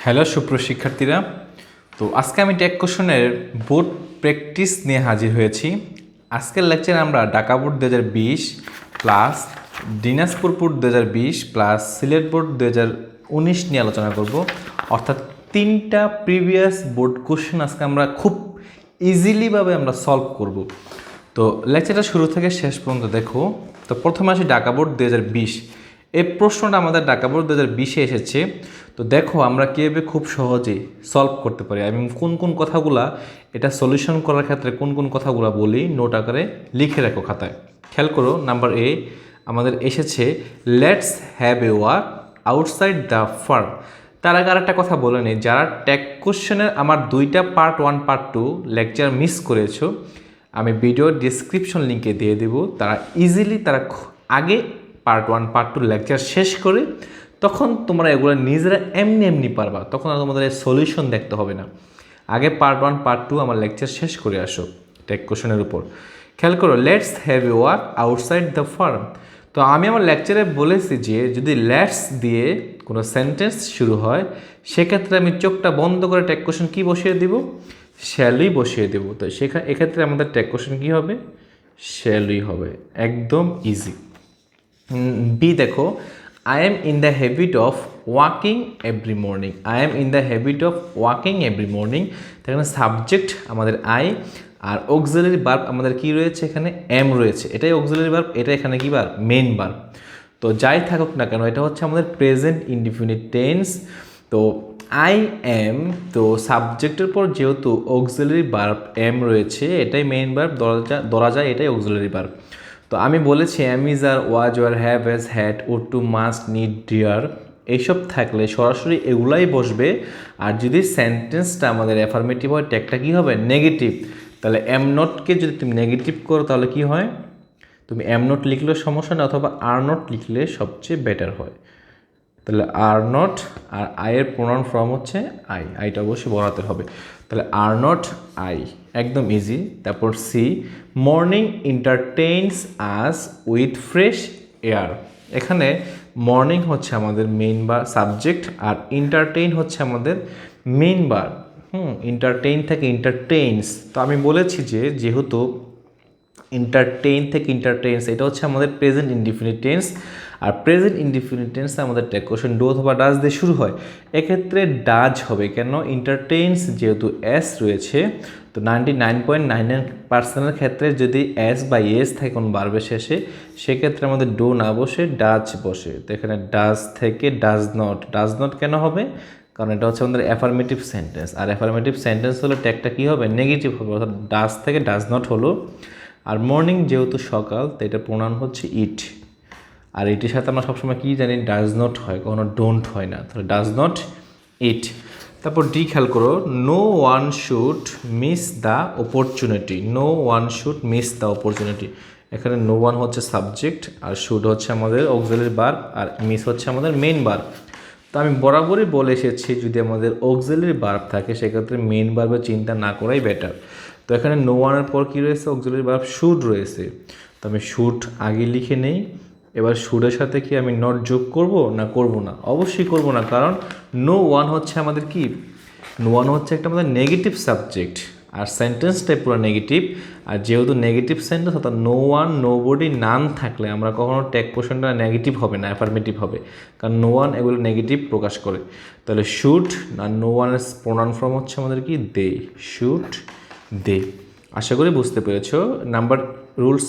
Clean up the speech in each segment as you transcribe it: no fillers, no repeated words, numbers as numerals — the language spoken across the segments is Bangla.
হ্যালো সুপ্রশিক্ষার্থীরা, তো আজকে আমি টেক কোশ্চেনের বোর্ড প্র্যাকটিস নিয়ে হাজির হয়েছি। আজকের লেকচারে আমরা Dhaka board 2020 plus Dinajpur board 2020 plus Sylhet board 2019 নিয়ে আলোচনা করব। অর্থাৎ তিনটা প্রিভিয়াস বোর্ড কোশ্চেন আজকে আমরা খুব ইজিলিভাবে আমরা সলভ করব। তো লেকচারটা শুরু থেকে শেষ পর্যন্ত দেখো। তো প্রথমে আসি ঢাকা বোর্ড 2020। এই প্রশ্নটা আমাদের ঢাকা বোর্ড 2020-এ এসেছে। তো দেখো আমরা কীভাবে খুব সহজেই সলভ করতে পারি এবং কোন কোন কথাগুলা এটা সলিউশন করার ক্ষেত্রে কোন কোন কথাগুলো বলি নোট আকারে লিখে রাখো খাতায়। খেয়াল করো, নাম্বার এ আমাদের এসেছে let's have a walk outside the farm. তার আগে আরেকটা কথা বলে নিই, যারা টেক কোশ্চেনের আমার দুইটা পার্ট 1 পার্ট 2 লেকচার মিস করেছো, আমি ভিডিও ডিসক্রিপশন লিঙ্কে দিয়ে দেব। তারা ইজিলি তারা আগে পার্ট 1 পার্ট 2 লেকচার শেষ করে তখন তোমরা এগুলো নিজেরা এমনি পারবা, তখন আর তোমাদের সলিউশন দেখতে হবে না। আগে পার্ট 1 পার্ট 2 আমার লেকচার শেষ করে আসো টেক কোশ্চেনের উপর। খেয়াল করো, let's have a walk outside the farm. তো আমি আমার লেকচারে বলেছি যে যদি লেটস দিয়ে কোনো সেন্টেন্স শুরু হয় সেক্ষেত্রে আমি চোখটা বন্ধ করে টেক কোশ্চেন কী বসিয়ে দিব? শ্যালই বসিয়ে দেব। তো এক্ষেত্রে আমাদের টেক কোশ্চেন কী হবে? শ্যালই হবে, একদম ইজি। বি দেখো, I am in the habit of walking every morning. I am in the habit of walking every morning. এখানে সাবজেক্ট আমাদের আই, আর অক্সিলারি ভার্ব আমাদের কি রয়েছে? এখানে এম রয়েছে। এটাই অক্সিলারি ভার্ব, এটা এখানে কি ভার্ব? Main verb. তো যাই থাকুক না কেন, এটা হচ্ছে আমাদের প্রেজেন্ট ইনডিফিনিট টেন্স। তো আই এম, তো সাবজেক্টের পর যেহেতু অক্সিলারি ভার্ব এম রয়েছে, এটাই মেইন ভার্ব ধরা যায়, এটাই অক্সিলারি ভার্ব। তো আমি বলেছি am is are, was, were, have, has, had, would, to, must, need, dare এইসব থাকলে সরাসরি এগুলাই বসবে। আর যদি সেন্টেন্সটা আমাদের অ্যাফার্মেটিভ হয়, ট্যাগটা কী হবে? নেগেটিভ। তাহলে এম নটকে যদি তুমি নেগেটিভ করো তাহলে কি হয়? তুমি এম নট লিখলেও সমস্যা না, অথবা আর নট লিখলে সবচেয়ে বেটার হয়। তাহলে আর নট, আর আইয়ের প্রোনাউন ফর্ম হচ্ছে আই, আইটা অবশ্যই বলাতে হবে। তাহলে আর নট আই, একদম ইজি। তারপর C, morning entertains us with fresh air. এখানে মর্নিং হচ্ছে আমাদের মেইন বার সাবজেক্ট, আর এন্টারটেইন হচ্ছে আমাদের মেইন বার। এন্টারটেইন থেকে এন্টারটেইনস। তো আমি বলেছি যে যেহেতু এন্টারটেইন থেকে এন্টারটেইনস, এটা হচ্ছে আমাদের প্রেজেন্ট ইনডিফিনিট টেন্স। আর প্রেজেন্ট ইনডিফিনিট টেন্স আমাদের টেক কোশ্চেন ডু অথবা ডাজ দিয়ে শুরু হয়। এক্ষেত্রে ডাজ হবে কেন? এন্টারটেইনস যেহেতু এস রয়েছে, তো 99.99% ক্ষেত্রে যদি এস বা এস থাকে কোন ভার্বের শেষে, সেক্ষেত্রে আমাদের ডু না বসে ডাজ বসে। তো এখানে ডাজ থেকে ডাজ নট। ডাজ নট কেন হবে? কারণ এটা হচ্ছে আমাদের অ্যাফার্মেটিভ সেন্টেন্স, আর অ্যাফার্মেটিভ সেন্টেন্স হলে ট্যাগটা কী হবে? নেগেটিভ হবে, অর্থাৎ ডাজ থেকে ডাজ নট হলো। আর মর্নিং যেহেতু সকাল, তো এটা প্রোনাউন হচ্ছে ইট। আর এটির সাথে আমরা সবসময় কী জানি? ডাজ নট হয়, কখনো ডোন্ট হয় না। তাহলে ডাজ নট ইট। তারপর ডি খেয়াল করো, no one should miss the opportunity. No one should miss the opportunity. এখানে নো ওয়ান হচ্ছে সাবজেক্ট, আর শুড হচ্ছে আমাদের অক্সিলারি ভার্ব, আর মিস হচ্ছে আমাদের মেইন ভার্ব। তো আমি বরাবরই বলে এসেছি যদি আমাদের অক্সিলারি ভার্ব থাকে সেক্ষেত্রে মেইন ভার্বের চিন্তা না করাই বেটার। তো এখানে নো ওয়ানের পর কী রয়েছে? অক্সিলারি ভার্ব শুড রয়েছে। তো আমি শুড আগে লিখে নেই। এবার শুডের সাথে কি আমি নট যোগ করব না করব না? অবশ্যই করব না, কারণ নো ওয়ান হচ্ছে আমাদের কি? নো ওয়ান হচ্ছে একটা আমাদের নেগেটিভ সাবজেক্ট, আর সেন্টেন্সটাই পুরো নেগেটিভ। আর যেহেতু নেগেটিভ সেন্টেন্স, অর্থাৎ নো ওয়ান, নো বডি, নান থাকলে আমরা কখনো টেক পোর্শনটা নেগেটিভ হবে না, অ্যাফার্মেটিভ হবে, কারণ নো ওয়ান এগুলো নেগেটিভ প্রকাশ করে। তাহলে শুড না, নো ওয়ানের প্রোনাউন ফর্ম হচ্ছে আমাদের কি? দে। Should they. আশা করি বুঝতে পেরেছ। নাম্বার রুলস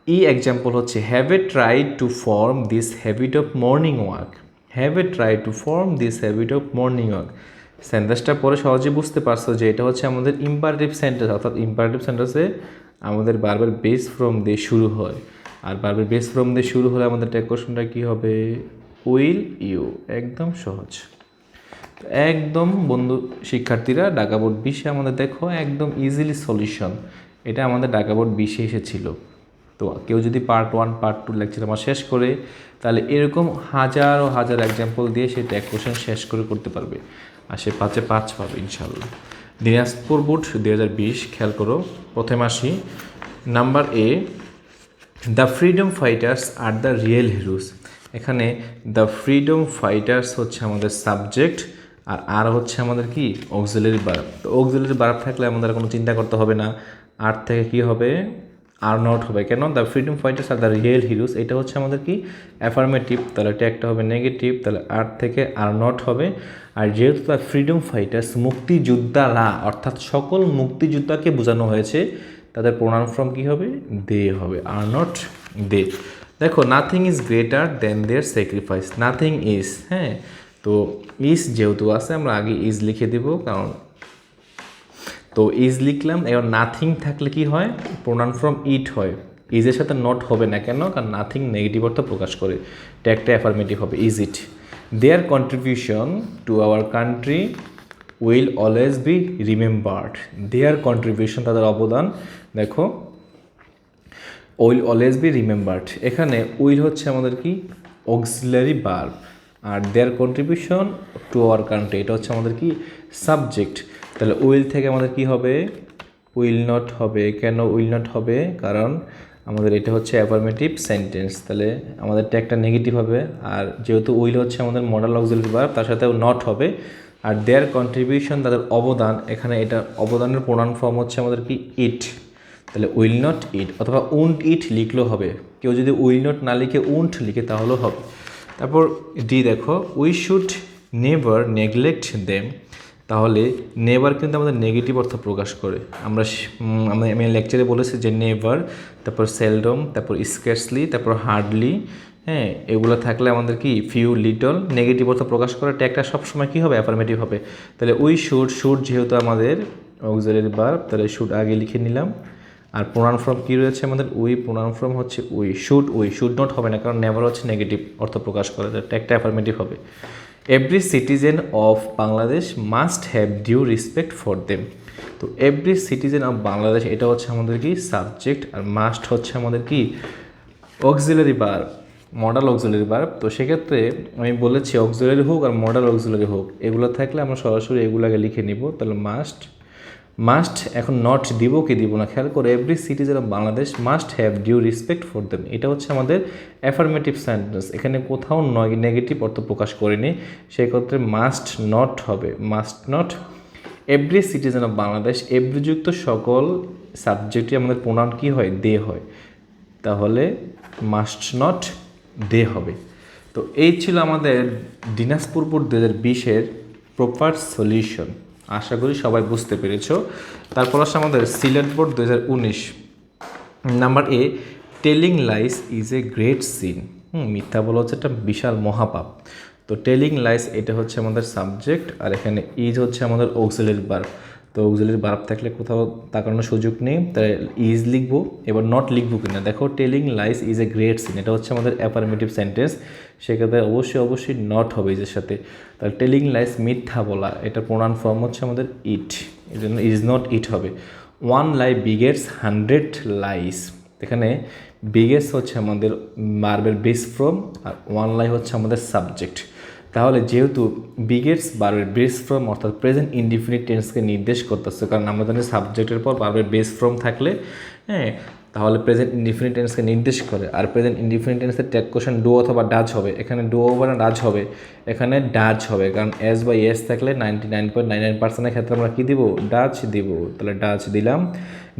ই এক্সাম্পল হচ্ছে have a try to form this habit of morning walk. Have a try to form this habit of morning walk. সেন্টেন্সটা পরে সহজে বুঝতে পারছো যে এটা হচ্ছে আমাদের ইম্পারেটিভ সেন্টেন্স, অর্থাৎ ইম্পারেটিভ সেন্টেন্সে আমাদের বারবার বেস ফ্রম দিয়ে শুরু হয়। আর বারবার বেস ফ্রম দিয়ে শুরু হলে আমাদের টেক কোশ্চেনটা কী হবে? Will you. একদম সহজ, একদম বন্ধু শিক্ষার্থীরা ঢাকা বোর্ড 20-এ আমাদের দেখো একদম ইজিলি সলিউশন। এটা আমাদের ঢাকা বোর্ড 20-এ এসেছিল। তো কেউ যদি পার্ট 1 পার্ট 2 লেকচার আমার শেষ করে, তাহলে এরকম হাজার ও হাজার এক্সাম্পল দিয়ে সে টেক কোশ্চেন শেষ করতে পারবে, আর সে 5-এ 5 পাবে ইনশাল্লাহ। দিনাজপুর বোর্ড 2020 খেয়াল করো। প্রথমে আসি number A, the freedom fighters are the real heroes. এখানে দ্য ফ্রিডম ফাইটার্স হচ্ছে আমাদের সাবজেক্ট, আর হচ্ছে আমাদের কি অক্সিলারি ভার্ব। তো অক্সিলারি ভার্ব থাকলে আমাদের কোনো চিন্তা করতে হবে না। আর থেকে কি হবে আর নট হবে। কেন? The freedom fighters are the real heroes, এটা হচ্ছে আমাদের কি অ্যাফার্মেটিভ, তাহলে এটা একটা হবে নেগেটিভ, তাহলে আর থেকে আর নট হবে। আর যেহেতু দ্য ফ্রিডম ফাইটার্স মুক্তিযোদ্ধারা, অর্থাৎ সকল মুক্তিযোদ্ধাকে বোঝানো হয়েছে, তাদের প্রোনাউন ফর্ম কী হবে? দে হবে, আর নট দে। দেখো nothing is greater than their sacrifice, nothing is, হ্যাঁ, তো ইজ যেহেতু আছে আমরা আগে ইজ লিখে দেব, কারণ তো ইজ লিখলাম। এবার নাথিং থাকলে কি হয়? প্রোনাউন ফর্ম ইট হয়। ইজের সাথে নট হবে না, কেন? কারণ নাথিং নেগেটিভ অর্থ প্রকাশ করে, এটা একটা অ্যাফার্মেটিভ হবে, is it. Their contribution to our country will always be remembered, their contribution তাদের অবদান, দেখো উইল অলওয়েজ বি রিমেম্বার্ড, এখানে উইল হচ্ছে আমাদের কি অক্সিলারি ভার্ব, আর their contribution to our country এটা হচ্ছে আমাদের কি সাবজেক্ট। তাহলে উইল থেকে আমাদের কি হবে? উইল নট হবে। কেন উইল নট হবে? কারণ আমাদের এটা হচ্ছে অ্যাফার্মেটিভ সেন্টেন্স, তাহলে আমাদেরটা একটা নেগেটিভ হবে। আর যেহেতু উইল হচ্ছে আমাদের মডাল অক্সিলারি ভার্ব, তার সাথেও নট হবে। আর দেয়ার কন্ট্রিবিউশন তাদের অবদান, এখানে এটা অবদানের প্রোনাউন ফর্ম হচ্ছে আমাদের কি ইট, তাহলে উইল নট ইট, অথবা উন্ট ইট লিখলেও হবে। কেউ যদি উইল নট না লিখে উন্ট লিখে তাহলেও হবে। তারপর ডি দেখো, we should never neglect them, তাহলে নেভার কিন্তু আমাদের নেগেটিভ অর্থ প্রকাশ করে। আমি লেকচারে বলেছি যে নেভার, তারপর সেলডম, তারপর স্কেটসলি, তারপর হার্ডলি, হ্যাঁ, এগুলো থাকলে আমাদের কি ফিউ, লিটল, নেগেটিভ অর্থ প্রকাশ করে একটা সবসময় কী হবে? অ্যাফার্মেটিভ হবে। তাহলে উই শুড, শুড যেহেতু আমাদের অক্সিলারি ভার্ব, তাহলে শুড আগে লিখে নিলাম। আর প্রোনাউন ফর্ম কী রয়েছে আমাদের? উই, প্রোনাউন ফর্ম হচ্ছে উই শুড নট হবে না, কারণ নেভার হচ্ছে নেগেটিভ অর্থ প্রকাশ করে, এটা একটা অ্যাফার্মেটিভ হবে। Every citizen of Bangladesh must have due respect for them, তো এভরি সিটিজেন অফ বাংলাদেশ এটা হচ্ছে আমাদের কি সাবজেক্ট, আর মাস্ট হচ্ছে আমাদের কি auxiliary verb, modal auxiliary verb. তো সেক্ষেত্রে আমি বলেছি অক্সিলারি হোক আর মডাল অক্সিলারি হোক, এগুলো থাকলে আমরা সরাসরি এগুলোকে লিখে নিব। তাহলে মাস্ট এখন নট দিব কি দিব না, খেয়াল করে, every citizen of Bangladesh must have due respect for them, এটা হচ্ছে আমাদের অ্যাফার্মেটিভ সেন্টেন্স, এখানে কোথাও নেগেটিভ অর্থ প্রকাশ করিনি, সেই ক্ষেত্রে মাস্ট নট হবে, must not. Every citizen of Bangladesh, এভরিযুক্ত সকল সাবজেক্টই আমাদের প্রোনাউন কী হয়? দে হয়, তাহলে মাস্ট নট দে হবে। তো এই ছিল আমাদের দিনাজপুর বোর্ড 2020-এর প্রপার সলিউশন, আশা করি সবাই বুঝতে পেরেছ। তারপর আসে আমাদের Sylhet board 2019, number A, telling lines is a great sin, মিথ্যা বলা হচ্ছে একটা বিশাল মহাপাপ। তো টেলিং লাইস এটা হচ্ছে আমাদের সাবজেক্ট, আর এখানে ইজ হচ্ছে আমাদের অক্সিলারি ভার্ব। তো অক্সিলারি ভার্ব থাকলে কোথাও তাকানোর সুযোগ নেই, তাই ইজ লিখবো। এবার নট লিখবো কিনা, দেখো telling lines is a great sin, এটা হচ্ছে আমাদের অ্যাফার্মেটিভ সেন্টেন্স, সেক্ষেত্রে অবশ্যই নট হবে ইজের সাথে। তাহলে টেলিং লাইস মিথ্যা বলা, এটা প্রোনাউন ফর্ম হচ্ছে আমাদের ইট, এই জন্য ইজ নট ইট হবে। ওয়ান লাই বিগেটস 100 লাইস, এখানে বিগেটস হচ্ছে আমাদের ভার্বের বেস ফর্ম, আর ওয়ান লাই হচ্ছে আমাদের সাবজেক্ট। তাহলে যেহেতু বিগেটস ভার্বের বেস ফর্ম অর্থাৎ প্রেজেন্ট ইনডিফিনিট টেন্সকে নির্দেশ করতেছে, কারণ আমরা জানি সাবজেক্টের পর ভার্বের বেস ফর্ম থাকলে, হ্যাঁ, তাহলে প্রেজেন্ট ইনডিফিনিট টেন্সকে নির্দেশ করে। আর প্রেজেন্ট ইনডিফিনিট টেন্সের ট্যাগ কোশ্চেন ডু অথবা ডাজ হবে, এখানে ডু হবে না ডাজ হবে, এখানে ডাজ হবে, কারণ এস বা এস থাকলে 99.99%-এর ক্ষেত্রে আমরা কী দিব? ডাজ দিব, তাহলে ডাজ দিলাম।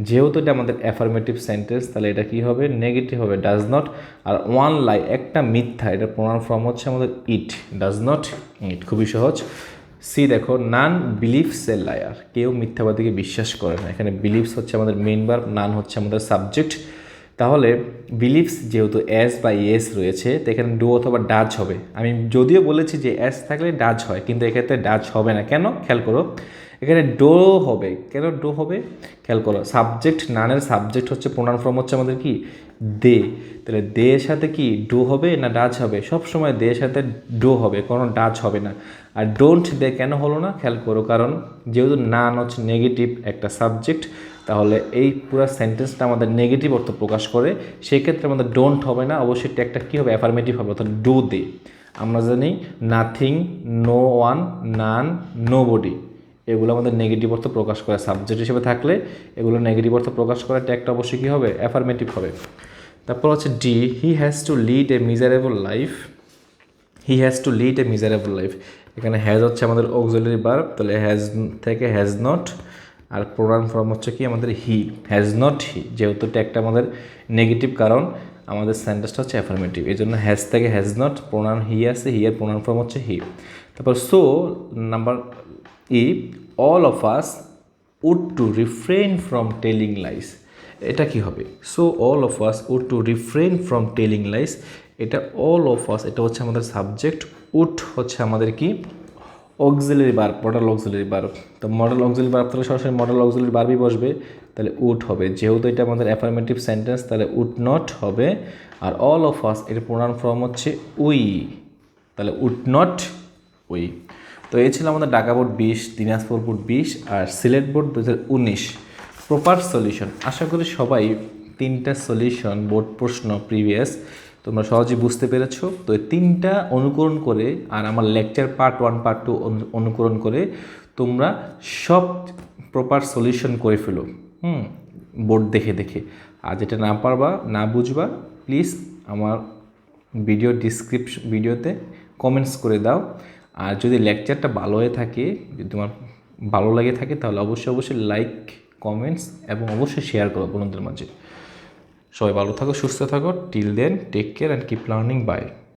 যেহেতু এটা আমাদের অ্যাফার্মেটিভ সেন্টেন্স, তাহলে এটা কী হবে? নেগেটিভ হবে, ডাজ নট। আর ওয়ান লাই একটা মিথ্যা, এটা প্রোনাউন ফর্ম হচ্ছে আমাদের ইট, ডাজ নট ইট, খুবই সহজ। সি দেখো, নান বিলিভস এ লায়ার, কেউ মিথ্যাবাদীকে বিশ্বাস করে না, এখানে বিলিভস হচ্ছে আমাদের মেইন ভার্ব, নান হচ্ছে আমাদের সাবজেক্ট। তাহলে বিলিভস যেহেতু এস বা এস রয়েছে, তো এখানে ডু অথবা ডাজ হবে। আমি যদিও বলেছি যে এস থাকলে ডাজ হয়, কিন্তু এক্ষেত্রে ডাজ হবে না, কেন? খেয়াল করো, এখানে ডো হবে। কেন ডো হবে? খেয়াল করো, সাবজেক্ট, নানের সাবজেক্ট হচ্ছে প্রোনাউন ফর্ম হচ্ছে আমাদের কি দে, তাহলে দে এর সাথে কি ডো হবে না ডাজ হবে? সবসময় দে এর সাথে ডো হবে, কোনো ডাজ হবে না। আর ডোন্ট দে কেন হলো না? খেয়াল করো, কারণ যেহেতু নান হচ্ছে নেগেটিভ একটা সাবজেক্ট, তাহলে এই পুরো সেন্টেন্সটা আমাদের নেগেটিভ অর্থ প্রকাশ করে, সেক্ষেত্রে আমাদের ডোন্ট হবে না, অবশ্যই একটা কী হবে? অ্যাফার্মেটিভ হবে, অর্থাৎ ডু দে। আমরা জানি nothing, no one, none, nobody, এগুলো আমাদের নেগেটিভ অর্থ প্রকাশ করে, সাবজেক্ট হিসেবে থাকলে এগুলো নেগেটিভ অর্থ প্রকাশ করে, ট্যাগটা অবশ্যই কী হবে? অ্যাফার্মেটিভ হবে। তারপর হচ্ছে D, he has to lead a miserable life, he has to lead a miserable life. এখানে হ্যাজ হচ্ছে আমাদের অক্সিলারি ভার্ব, তাহলে হ্যাজ থেকে হ্যাজ নট, আর প্রোনাউন ফর্ম হচ্ছে কি আমাদের হি, হ্যাজ নট হি, যেহেতু এটা একটা আমাদের নেগেটিভ, কারণ আমাদের সেন্টেন্সটা হচ্ছে অ্যাফার্মেটিভ, এই জন্য হ্যাজ থেকে হ্যাজ নট, প্রোনাউন হি আছে, হি এর প্রোনাউন ফর্ম হচ্ছে হি। তারপর so number E, all of us would to refrain from telling lies. এটা কি হবে? So all of us would to refrain from telling lies, এটা অল অফ আস, এটা হচ্ছে আমাদের সাবজেক্ট, উড হচ্ছে আমাদের কি auxiliary verb, modal auxiliary verb. তো মডেল অক্সিলারি ভার্ব তাহলে সরাসরি মডেল অক্সিলারি ভার্বই বসবে, তাহলে উড হবে, যেহেতু এটা আমাদের অ্যাফার্মেটিভ সেন্টেন্স তাহলে উড নট হবে। আর অল অফ আস এর প্রোনাউন ফর্ম হচ্ছে উই, তাহলে উড নট উই। তো এই ছিল আমাদের ঢাকা বোর্ড 20, দিনাজপুর বোর্ড 20 আর সিলেট বোর্ড 2019 প্রপার সলিউশন। আশা করি সবাই 3টা সলিউশন বোর্ড প্রশ্ন প্রিভিয়াস তোমরা সহজেই বুঝতে পেরেছো। তো এই 3টা অনুকরণ করে আর আমার লেকচার পার্ট 1 পার্ট 2 অনুকরণ করে তোমরা সব প্রপার সলিউশন করে ফেলো বোর্ড দেখে দেখে। আর যেটা না পারবা না বুঝবা প্লিজ আমার ভিডিওতে কমেন্টস করে দাও। আর যদি লেকচারটা ভালো হয়ে থাকে, যদি তোমার ভালো লাগে থাকে, তাহলে অবশ্যই লাইক, কমেন্টস এবং অবশ্যই শেয়ার করো বন্ধুদের মাঝে। সবাই ভালো থাকো, সুস্থ থাকো। Till then take care and keep learning. By.